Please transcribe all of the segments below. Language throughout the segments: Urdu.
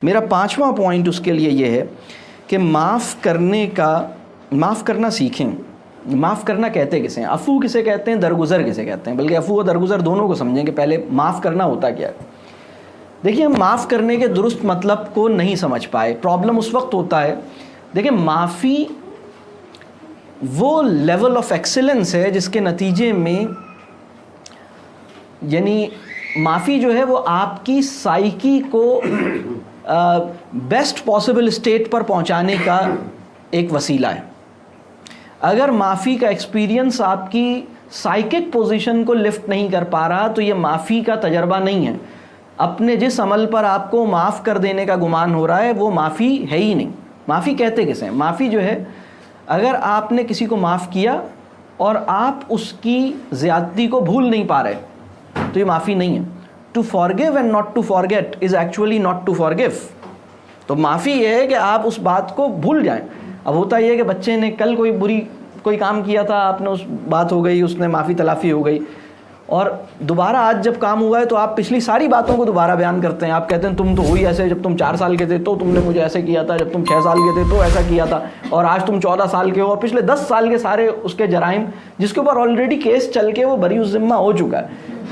میرا پانچواں پوائنٹ اس کے لیے یہ ہے کہ معاف کرنا سیکھیں. معاف کرنا کہتے کسے ہیں؟ عفو کسے کہتے ہیں، درگزر کسے کہتے ہیں؟ بلکہ عفو و درگزر دونوں کو سمجھیں کہ پہلے معاف کرنا ہوتا کیا ہے. دیکھیں، ہم معاف کرنے کے درست مطلب کو نہیں سمجھ پائے. پرابلم اس وقت ہوتا ہے، دیکھیں معافی وہ لیول آف ایکسیلنس ہے جس کے نتیجے میں، یعنی معافی جو ہے وہ آپ کی سائیکی کو بیسٹ پاسبل اسٹیٹ پر پہنچانے کا ایک وسیلہ ہے. اگر معافی کا ایکسپیرینس آپ کی سائیکک پوزیشن کو لفٹ نہیں کر پا رہا تو یہ معافی کا تجربہ نہیں ہے. اپنے جس عمل پر آپ کو معاف کر دینے کا گمان ہو رہا ہے وہ معافی ہے ہی نہیں. معافی کہتے کسے ہیں؟ معافی جو ہے، اگر آپ نے کسی کو معاف کیا اور آپ اس کی زیادتی کو بھول نہیں پا رہے تو یہ معافی نہیں ہے. To forgive and not to forget is actually not to forgive. تو معافی یہ ہے کہ آپ اس بات کو بھول جائیں. اب ہوتا یہ ہے کہ بچے نے کل کوئی کام کیا تھا، آپ نے اس بات ہو گئی، اس نے معافی تلافی ہو گئی، اور دوبارہ آج جب کام ہوا ہے تو آپ پچھلی ساری باتوں کو دوبارہ بیان کرتے ہیں. آپ کہتے ہیں تم تو ہوئی ایسے، جب تم 4 سال کے تھے تو تم نے مجھے ایسے کیا تھا، جب تم 6 سال کے تھے تو ایسا کیا تھا، اور آج تم 14 سال کے ہو، اور پچھلے 10 سال کے سارے اس کے جرائم جس کے اوپر آلریڈی کیس چل کے وہ بری الذمہ ہو چکا ہے،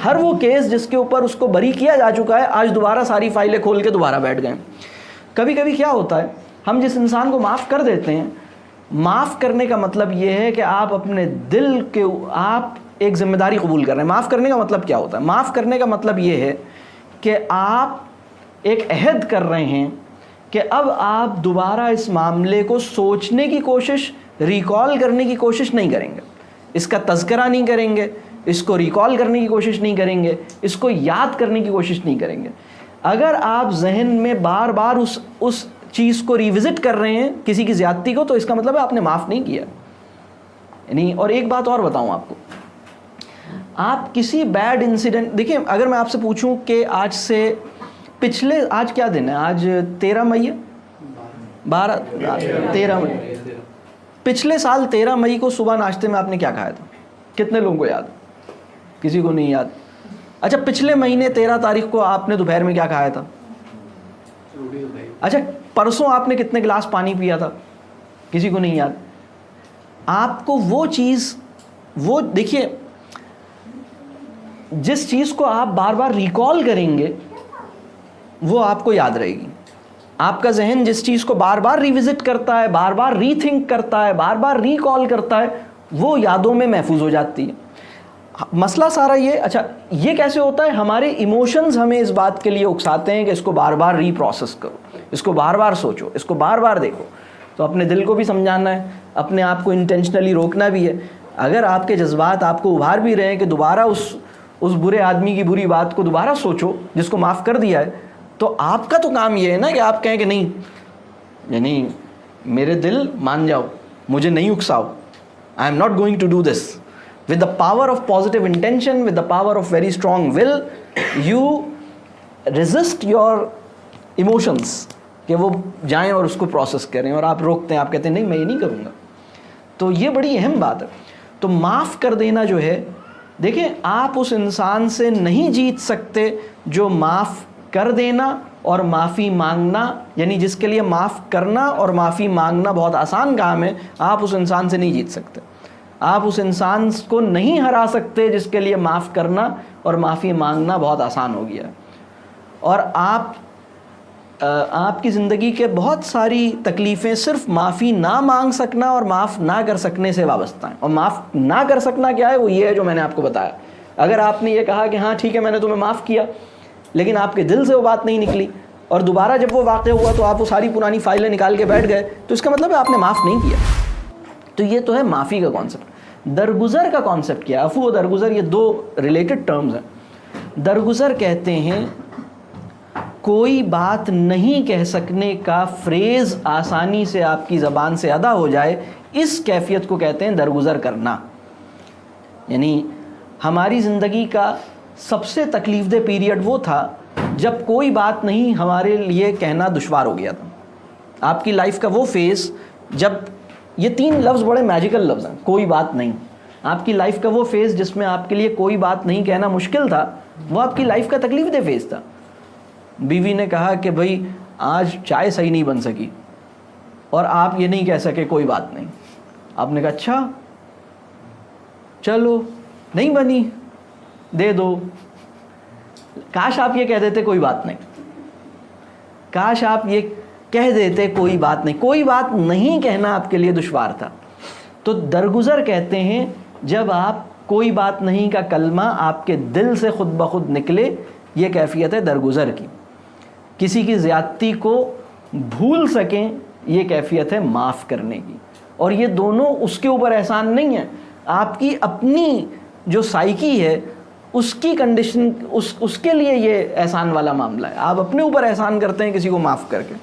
ہر وہ کیس جس کے اوپر اس کو بری کیا جا چکا ہے، آج دوبارہ ساری فائلیں کھول کے دوبارہ بیٹھ گئے. کبھی کبھی کیا ہوتا ہے، ہم جس انسان کو معاف کر دیتے ہیں، معاف کرنے کا مطلب یہ ہے کہ آپ اپنے دل کے آپ ایک ذمہ داری قبول کر رہے ہیں. معاف کرنے کا مطلب کیا ہوتا ہے؟ معاف کرنے کا مطلب یہ ہے کہ آپ ایک عہد کر رہے ہیں کہ اب آپ دوبارہ اس معاملے کو سوچنے کی کوشش، ریکال کرنے کی کوشش نہیں کریں گے، اس کا تذکرہ نہیں کریں گے، اس کو ریکال کرنے کی کوشش نہیں کریں گے، اس کو یاد کرنے کی کوشش نہیں کریں گے. اگر آپ ذہن میں بار بار اس چیز کو ریوزٹ کر رہے ہیں، کسی کی زیادتی کو، تو اس کا مطلب ہے آپ نے معاف نہیں کیا. یعنی اور ایک بات اور بتاؤں آپ کو، آپ کسی بیڈ انسیڈنٹ، دیکھیں اگر میں آپ سے پوچھوں کہ آج کیا دن ہے؟ آج 13 مئی ہے، 13 مئی. پچھلے سال 13 مئی کو صبح ناشتے میں آپ نے کیا کھایا تھا؟ کتنے لوگوں کو یاد؟ کسی کو نہیں یاد. اچھا، پچھلے مہینے 13 تاریخ کو آپ نے دوپہر میں کیا کھایا تھا؟ اچھا، پرسوں آپ نے کتنے گلاس پانی پیا تھا؟ کسی کو نہیں یاد. آپ کو وہ چیز، وہ دیکھیے، جس چیز کو آپ بار بار ریکال کریں گے وہ آپ کو یاد رہے گی. آپ کا ذہن جس چیز کو بار بار ریوزٹ کرتا ہے، بار بار ری تھنک کرتا ہے، بار بار ریکال کرتا ہے، وہ یادوں میں محفوظ ہو جاتی ہے. مسئلہ سارا یہ، اچھا یہ کیسے ہوتا ہے؟ ہمارے ایموشنز ہمیں اس بات کے لیے اکساتے ہیں کہ اس کو بار بار ری پروسیس کرو، اس کو بار بار سوچو، اس کو بار بار دیکھو. تو اپنے دل کو بھی سمجھانا ہے، اپنے آپ کو انٹینشنلی روکنا بھی ہے. اگر آپ کے جذبات آپ کو ابھار بھی رہے ہیں کہ دوبارہ اس برے آدمی کی بری بات کو دوبارہ سوچو جس کو معاف کر دیا ہے، تو آپ کا تو کام یہ ہے نا کہ آپ کہیں کہ نہیں، یعنی میرے دل مان جاؤ، مجھے نہیں اکساؤ، I am not going to do this. With the power of positive intention, with the power of very strong will, you resist your emotions کہ وہ جائیں اور اس کو پروسیس کریں، اور آپ روکتے ہیں، آپ کہتے ہیں نہیں میں یہ نہیں کروں گا. تو یہ بڑی اہم بات ہے. تو معاف کر دینا جو ہے، دیکھیں آپ اس انسان سے نہیں جیت سکتے جو معاف کر دینا اور معافی مانگنا، یعنی جس کے لیے معاف کرنا اور معافی مانگنا بہت آسان کام ہے، آپ اس انسان سے نہیں جیت سکتے. آپ اس انسان کو نہیں ہرا سکتے جس کے لیے معاف کرنا اور معافی مانگنا بہت آسان ہو گیا ہے. اور آپ کی زندگی کے بہت ساری تکلیفیں صرف معافی نہ مانگ سکنا اور معاف نہ کر سکنے سے وابستہ ہیں. اور معاف نہ کر سکنا کیا ہے؟ وہ یہ ہے جو میں نے آپ کو بتایا. اگر آپ نے یہ کہا کہ ہاں ٹھیک ہے میں نے تمہیں معاف کیا، لیکن آپ کے دل سے وہ بات نہیں نکلی، اور دوبارہ جب وہ واقع ہوا تو آپ وہ ساری پرانی فائلیں نکال کے بیٹھ گئے، تو اس کا مطلب ہے آپ نے معاف نہیں کیا. تو یہ تو ہے معافی کا کانسیپٹ. درگزر کا کانسیپٹ کیا ہے؟ عفو و درگزر یہ 2 ریلیٹڈ ٹرمز ہیں. درگزر کہتے ہیں کوئی بات نہیں کہہ سکنے کا فریز آسانی سے آپ کی زبان سے ادا ہو جائے، اس کیفیت کو کہتے ہیں درگزر کرنا. یعنی ہماری زندگی کا سب سے تکلیف دہ پیریڈ وہ تھا جب کوئی بات نہیں ہمارے لیے کہنا دشوار ہو گیا تھا. آپ کی لائف کا وہ فیز جب، یہ 3 لفظ بڑے میجیکل لفظ ہیں، کوئی بات نہیں. آپ کی لائف کا وہ فیز جس میں آپ کے لیے کوئی بات نہیں کہنا مشکل تھا، وہ آپ کی لائف کا تکلیف دہ فیز تھا. بیوی نے کہا کہ بھائی آج چائے صحیح نہیں بن سکی اور آپ یہ نہیں کہہ سکے کوئی بات نہیں. آپ نے کہا اچھا چلو نہیں بنی دے دو. کاش آپ یہ کہہ دیتے کوئی بات نہیں, کاش آپ یہ کہہ دیتے کوئی بات نہیں. کوئی بات نہیں کہنا آپ کے لیے دشوار تھا. تو درگزر کہتے ہیں جب آپ کوئی بات نہیں کا کلمہ آپ کے دل سے خود بخود نکلے, یہ کیفیت ہے درگزر کی. کسی کی زیادتی کو بھول سکیں, یہ کیفیت ہے معاف کرنے کی. اور یہ دونوں اس کے اوپر احسان نہیں ہے, آپ کی اپنی جو سائیکی ہے اس کی کنڈیشن, اس کے لیے یہ احسان والا معاملہ ہے. آپ اپنے اوپر احسان کرتے ہیں کسی کو معاف کر کے.